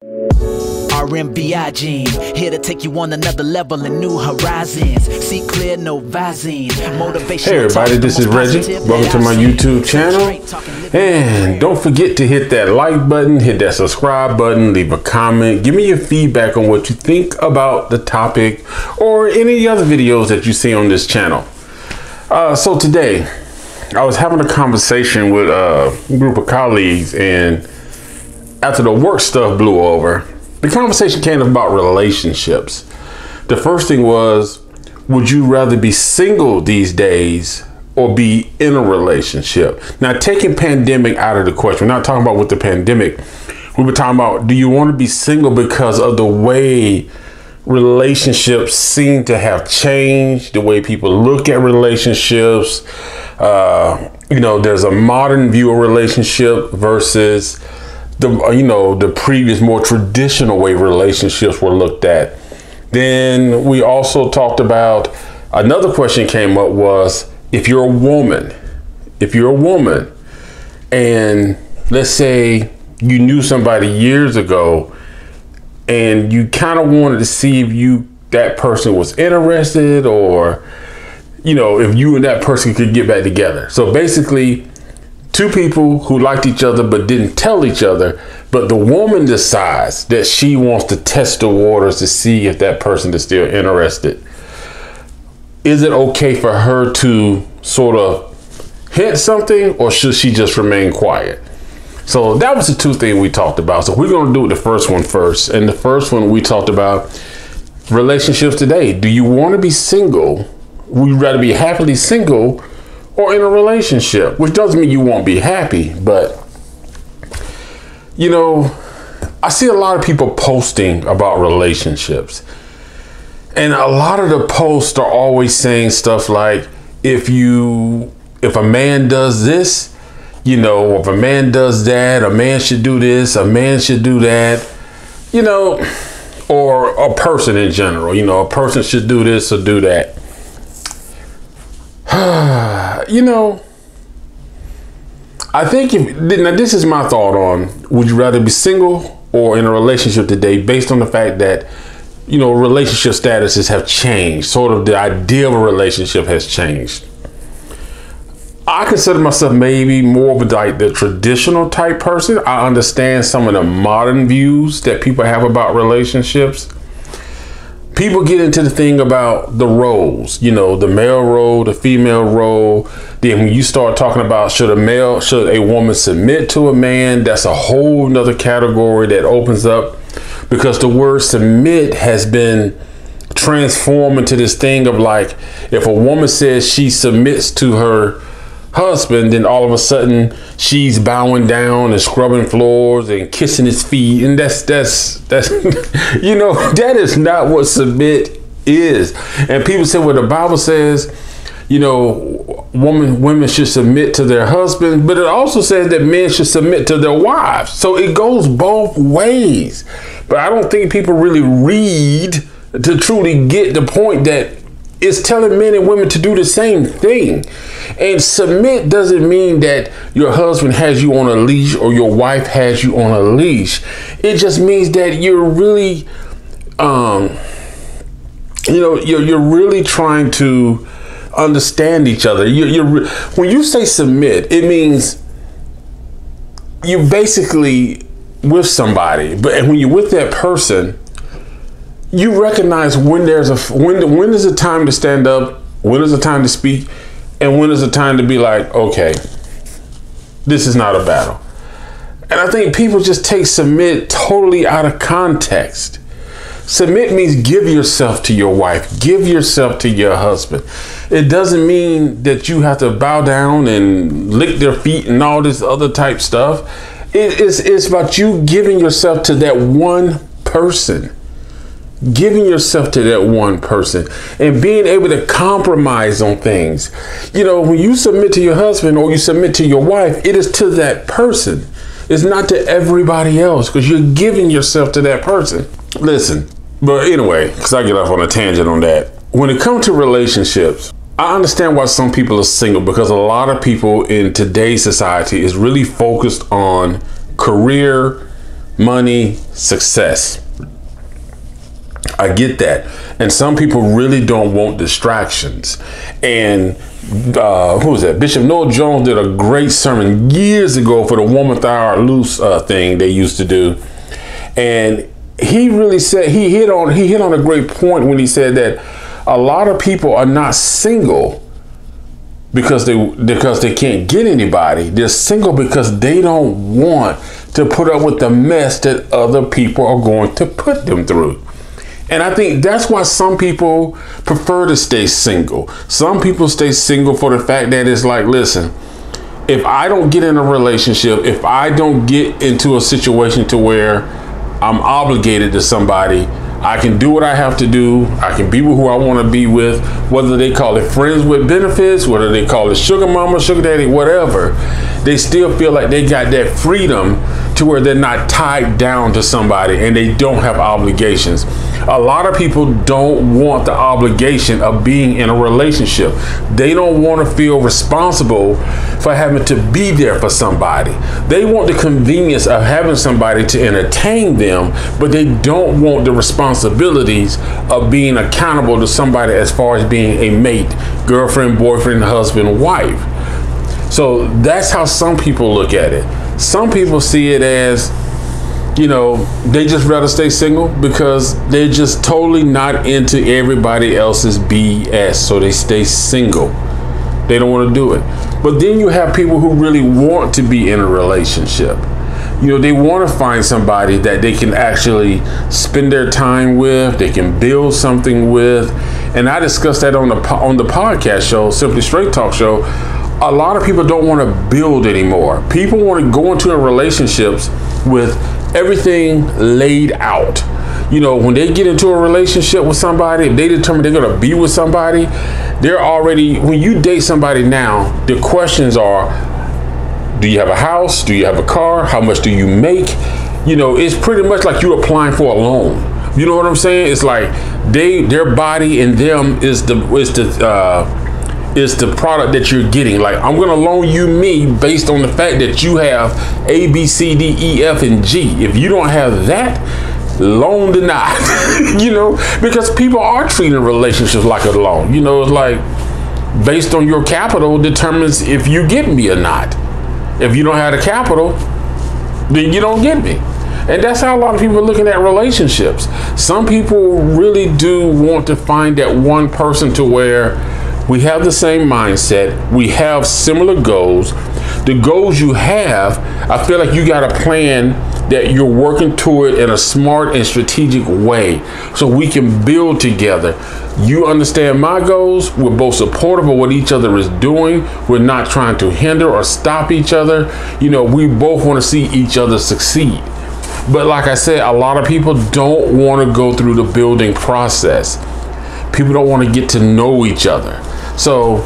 RMBI gene, here to take you on another level and new horizons. See clear, no visine. Motivation. Hey everybody, this is Reggie. Welcome to my YouTube channel. And don't forget to hit that like button, hit that subscribe button, leave a comment. Give me your feedback on what you think about the topic or any other videos that you see on this channel. So today, I was having a conversation with a group of colleagues, and after the work stuff blew over, the conversation came about relationships. The first thing was, would you rather be single these days or be in a relationship? Now, taking pandemic out of the question, we're not talking about with the pandemic. We were talking about, do you want to be single because of the way relationships seem to have changed, the way people look at relationships? There's a modern view of relationship versus the previous more traditional way relationships were looked at. Then we also talked about, another question came up was, if you're a woman and let's say you knew somebody years ago and you kind of wanted to see if that person was interested, or if you and that person could get back together. So basically, two people who liked each other but didn't tell each other, but the woman decides that she wants to test the waters to see if that person is still interested. Is it okay for her to sort of hint something, or should she just remain quiet? So that was the two things we talked about. So we're going to do the first one first. And the first one, we talked about relationships today. Do you want to be single? Would you rather be happily single or in a relationship? Which doesn't mean you won't be happy, but I see a lot of people posting about relationships, and a lot of the posts are always saying stuff like, if a man does this, if a man does that, a man should do this, a man should do that, or a person in general, a person should do this or do that. I think now this is my thought on, would you rather be single or in a relationship today, based on the fact that, relationship statuses have changed. Sort of the idea of a relationship has changed. I consider myself maybe more of the traditional type person. I understand some of the modern views that people have about relationships. People get into the thing about the roles, the male role, the female role. Then when you start talking about should a woman submit to a man, that's a whole nother category that opens up, because the word submit has been transformed into this thing of like, if a woman says she submits to her husband, then all of a sudden she's bowing down and scrubbing floors and kissing his feet, and that's that is not what submit is. And people say, well, the Bible says women should submit to their husbands, but it also says that men should submit to their wives. So it goes both ways. But I don't think people really read to truly get the point that it's telling men and women to do the same thing. And submit doesn't mean that your husband has you on a leash or your wife has you on a leash. It just means that you're really, you're really trying to understand each other. When you say submit, it means you're basically with somebody, but when you're with that person, you recognize when when is the time to stand up, when is the time to speak, and when is the time to be like, okay, this is not a battle. And I think people just take submit totally out of context. Submit means give yourself to your wife, give yourself to your husband. It doesn't mean that you have to bow down and lick their feet and all this other type stuff. It's about you giving yourself to that one person. Giving yourself to that one person and being able to compromise on things. When you submit to your husband or you submit to your wife, it is to that person. It's not to everybody else, because you're giving yourself to that person. Listen, but anyway, because I get off on a tangent on that. When it comes to relationships, I understand why some people are single, because a lot of people in today's society is really focused on career, money, success. I get that. And some people really don't want distractions. And who was that? Bishop Noel Jones did a great sermon years ago for the Woman Thou Art Loose thing they used to do. And he really said, he hit on a great point when he said that a lot of people are not single because they can't get anybody. They're single because they don't want to put up with the mess that other people are going to put them through. And I think that's why some people prefer to stay single. Some people stay single for the fact that it's like, listen, if I don't get in a relationship, if I don't get into a situation to where I'm obligated to somebody, I can do what I have to do. I can be with who I want to be with, whether they call it friends with benefits, whether they call it sugar mama, sugar daddy, whatever. They still feel like they got that freedom to where they're not tied down to somebody and they don't have obligations. A lot of people don't want the obligation of being in a relationship. They don't want to feel responsible for having to be there for somebody. They want the convenience of having somebody to entertain them, but they don't want the responsibilities of being accountable to somebody as far as being a mate, girlfriend, boyfriend, husband, wife. So that's how some people look at it. Some people see it as, you know, they just rather stay single because they're just totally not into everybody else's BS. So they stay single. They don't want to do it. But then you have people who really want to be in a relationship. You know, they want to find somebody that they can actually spend their time with, they can build something with. And I discussed that on the podcast show, Simply Straight Talk show. A lot of people don't want to build anymore. People want to go into relationships with everything laid out. You know, when they get into a relationship with somebody, if they determine they're going to be with somebody, they're already, when you date somebody now, the questions are, do you have a house? Do you have a car? How much do you make? You know, it's pretty much like you're applying for a loan. You know what I'm saying? It's like their body and them is the product that you're getting. Like, I'm gonna loan you me based on the fact that you have A, B, C, D, E, F, and G. If you don't have that, loan denied. You know, because people are treating relationships like a loan. You know, it's like based on your capital determines if you get me or not. If you don't have the capital, then you don't get me. And that's how a lot of people are looking at relationships. Some people really do want to find that one person to where we have the same mindset. We have similar goals. The goals you have, I feel like you got a plan that you're working toward in a smart and strategic way so we can build together. You understand my goals. We're both supportive of what each other is doing. We're not trying to hinder or stop each other. You know, we both want to see each other succeed. But like I said, a lot of people don't want to go through the building process. People don't want to get to know each other. So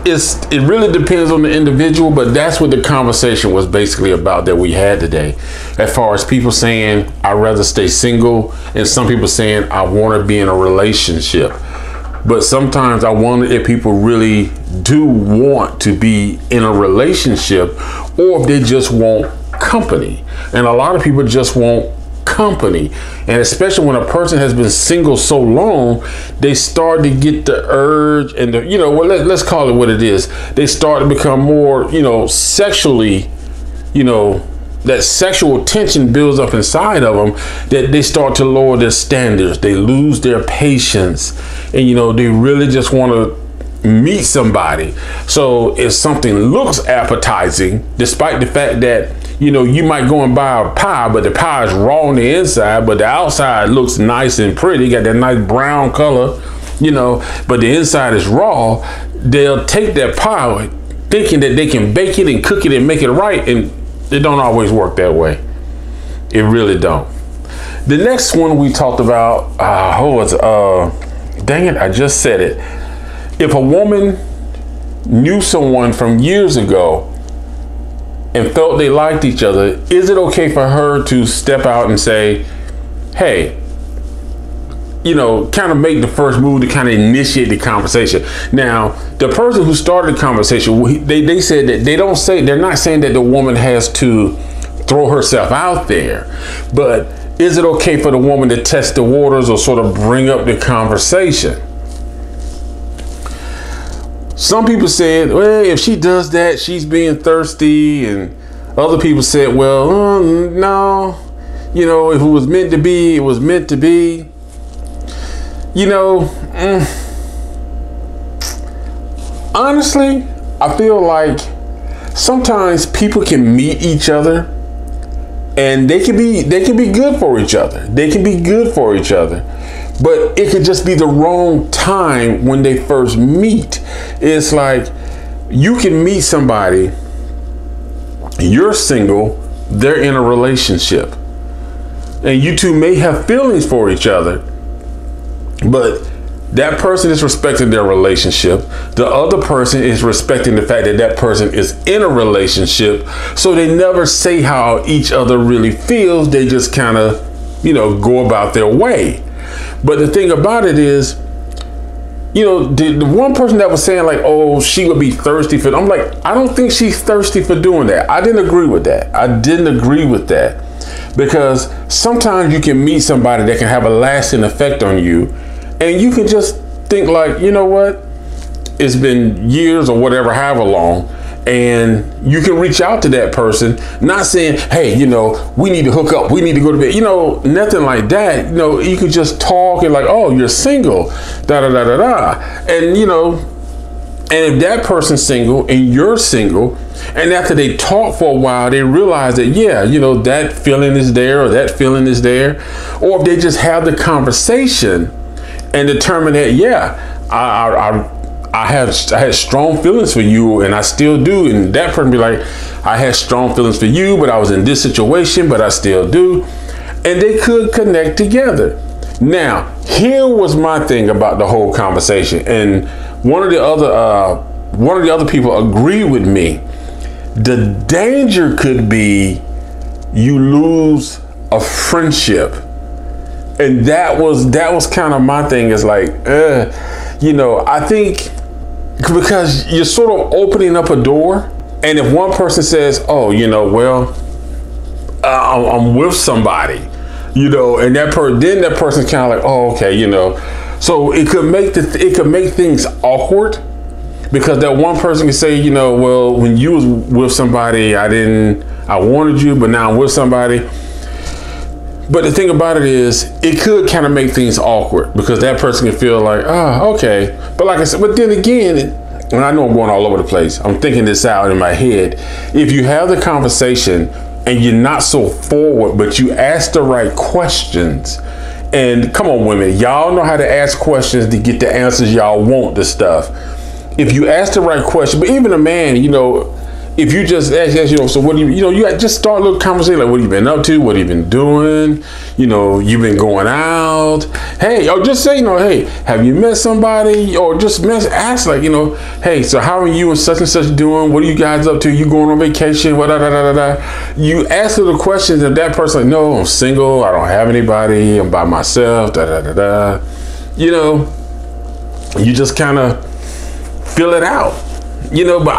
it really depends on the individual, but that's what the conversation was basically about that we had today. As far as people saying, I'd rather stay single, and some people saying, I want to be in a relationship. But sometimes I wonder if people really do want to be in a relationship or if they just want company. And a lot of people just want company. And especially when a person has been single so long, they start to get the urge and the, you know, well, let's call it what it is. They start to become more, you know, sexually, you know, that sexual tension builds up inside of them that they start to lower their standards. They lose their patience, and, you know, they really just want to meet somebody. So if something looks appetizing, despite the fact that, you know, you might go and buy a pie, but the pie is raw on the inside, but the outside looks nice and pretty, got that nice brown color, you know, but the inside is raw. They'll take that pie thinking that they can bake it and cook it and make it right, and it don't always work that way. It really don't. The next one we talked about, dang it, I just said it. If a woman knew someone from years ago and felt they liked each other, is it okay for her to step out and say, hey, you know, kind of make the first move to kind of initiate the conversation? Now, the person who started the conversation, they said that they're not saying that the woman has to throw herself out there. But is it okay for the woman to test the waters or sort of bring up the conversation? Some people said, well, if she does that, she's being thirsty. And other people said, well, no, you know, if it was meant to be, it was meant to be. You know, honestly, I feel like sometimes people can meet each other and they can be good for each other. They can be good for each other. But it could just be the wrong time when they first meet. It's like you can meet somebody, you're single, they're in a relationship. And you two may have feelings for each other, but that person is respecting their relationship. The other person is respecting the fact that that person is in a relationship. So they never say how each other really feels. They just kind of, you know, go about their way. But the thing about it is, you know, the one person that was saying like, oh, she would be thirsty for, I'm like, I don't think she's thirsty for doing that. I didn't agree with that. Because sometimes you can meet somebody that can have a lasting effect on you, and you can just think like, you know what? It's been years or whatever, however long, and you can reach out to that person, not saying, hey, you know, we need to hook up, we need to go to bed, you know, nothing like that. You know, you could just talk and like, oh, you're single, da da da da da. And, you know, and if that person's single and you're single, and after they talk for a while, they realize that, yeah, you know, that feeling is there or that feeling is there. Or if they just have the conversation and determine that, yeah, I had strong feelings for you and I still do. And that person be like, I had strong feelings for you, but I was in this situation, but I still do. And they could connect together. Now, here was my thing about the whole conversation. And one of the other people agreed with me. The danger could be you lose a friendship. And that was kind of my thing, is like, you know, I think because you're sort of opening up a door, and if one person says, oh, you know, well, I'm with somebody, you know, and then that person's kind of like, oh, okay, you know, so it could make things awkward, because that one person can say, you know, well, when you was with somebody, I wanted you, but now I'm with somebody. But the thing about it is, it could kind of make things awkward, because that person can feel like, oh, okay. But like I said, but then again, and I know I'm going all over the place, I'm thinking this out in my head. If you have the conversation and you're not so forward, but you ask the right questions, and come on, women, y'all know how to ask questions to get the answers y'all want to stuff. If you ask the right question, but even a man, you know, if you just ask, you know, so what do you know, you just start a little conversation, like, what have you been up to? What have you been doing? You know, you've been going out. Hey, or just say, you know, hey, have you met somebody? Or just ask, like, you know, hey, so how are you and such doing? What are you guys up to? You going on vacation? What, da, da, da, da, da. You ask little questions, and that person, like, no, I'm single. I don't have anybody. I'm by myself. Da, da, da, da. You know, you just kind of fill it out. You know, but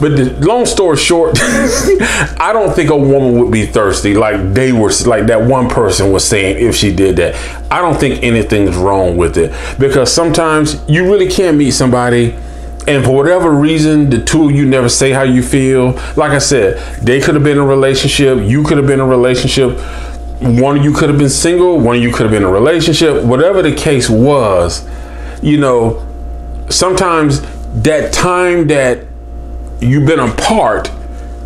but the long story short, I don't think a woman would be thirsty like that one person was saying if she did that. I don't think anything's wrong with it, because sometimes you really can meet somebody and for whatever reason, the two of you never say how you feel. Like I said, they could have been in a relationship. You could have been in a relationship. One of you could have been single. One of you could have been in a relationship. Whatever the case was, you know, sometimes that time that you've been apart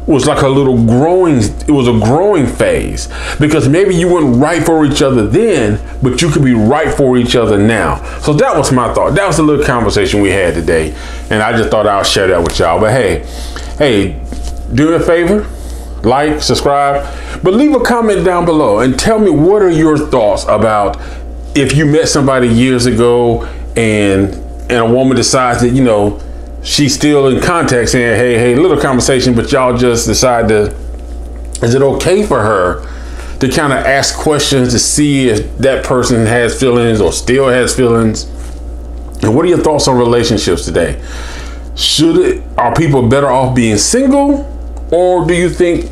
was like it was a growing phase, because maybe you weren't right for each other then, but you could be right for each other now. So that was my thought. That was a little conversation we had today, and I just thought I'll share that with y'all. But hey, do me a favor, like, subscribe, but leave a comment down below and tell me, what are your thoughts about if you met somebody years ago and a woman decides that, you know, she's still in contact, saying, hey, little conversation, but y'all just decide is it okay for her to kind of ask questions to see if that person has feelings or still has feelings? And what are your thoughts on relationships today? Are people better off being single, or do you think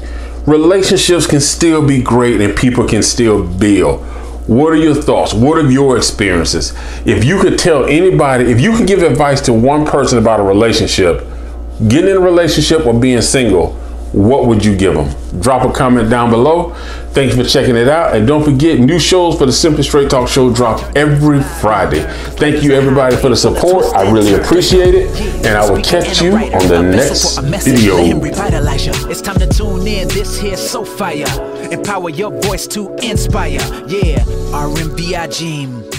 relationships can still be great and people can still build. What are your thoughts? What are your experiences? If you could tell anybody, if you could give advice to one person about a relationship, getting in a relationship or being single, what would you give them? Drop a comment down below. Thanks for checking it out. And don't forget, new shows for the Simply Straight Talk Show drop every Friday. Thank you everybody for the support. I really appreciate it. And I will catch you on the next video. It's time to tune in. This here's so fire. Empower your voice to inspire. Yeah, RMBI Gym.